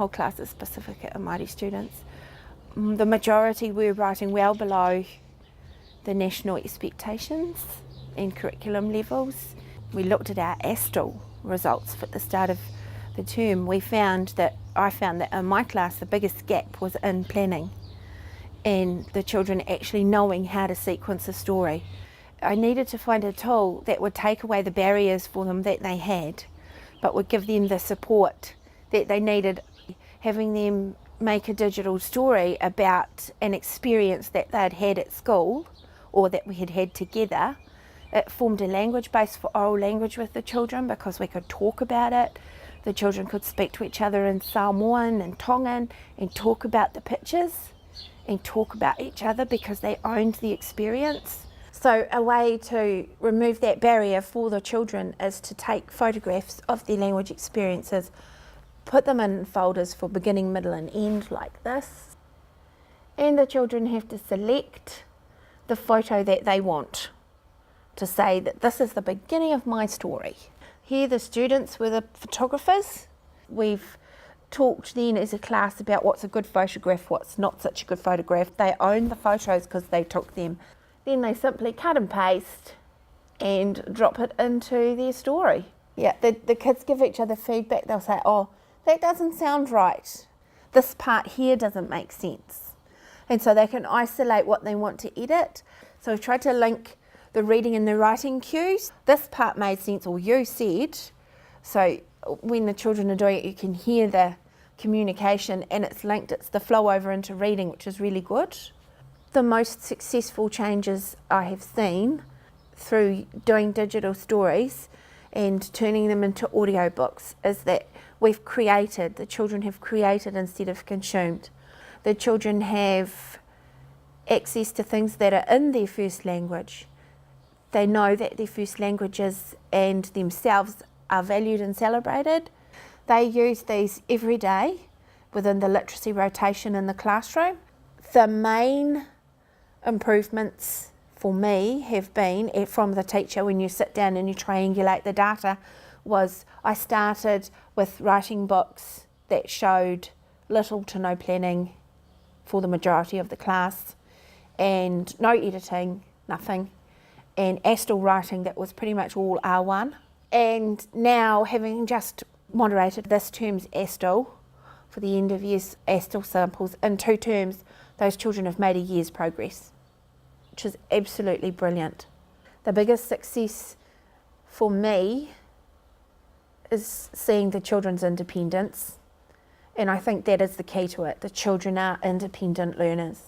whole class is Pacifica and Māori students. The majority were writing well below the national expectations and curriculum levels. We looked at our ASTL results for the start of the term. I found that in my class the biggest gap was in planning and the children actually knowing how to sequence a story. I needed to find a tool that would take away the barriers for them that they had, but would give them the support that they needed. Having them make a digital story about an experience that they'd had at school or that we had had together. It formed a language base for oral language with the children because we could talk about it. The children could speak to each other in Samoan and Tongan and talk about the pictures and talk about each other because they owned the experience. So a way to remove that barrier for the children is to take photographs of their language experiences, put them in folders for beginning, middle and end like this, and the children have to select the photo that they want to say that this is the beginning of my story. Here the students were the photographers. We've talked then as a class about what's a good photograph, what's not such a good photograph. They own the photos because they took them. Then they simply cut and paste and drop it into their story. Yeah, the kids give each other feedback. They'll say, oh, that doesn't sound right. This part here doesn't make sense. And so they can isolate what they want to edit. So we've tried to link the reading and the writing cues. This part made sense, or you said. So when the children are doing it, you can hear the communication and it's linked, it's the flow over into reading, which is really good. The most successful changes I have seen through doing digital stories and turning them into audiobooks is that the children have created instead of consumed. The children have access to things that are in their first language. They know that their first languages and themselves are valued and celebrated. They use these every day within the literacy rotation in the classroom. The main improvements for me have been from the teacher when you sit down and you triangulate the data was I started with writing books that showed little to no planning for the majority of the class and no editing, nothing, and ASTL writing that was pretty much all R1. And now, having just moderated this term's ASTL for the end of year's ASTL samples in 2 terms, those children have made a year's progress, which is absolutely brilliant. The biggest success for me is seeing the children's independence, and I think that is the key to it. The children are independent learners.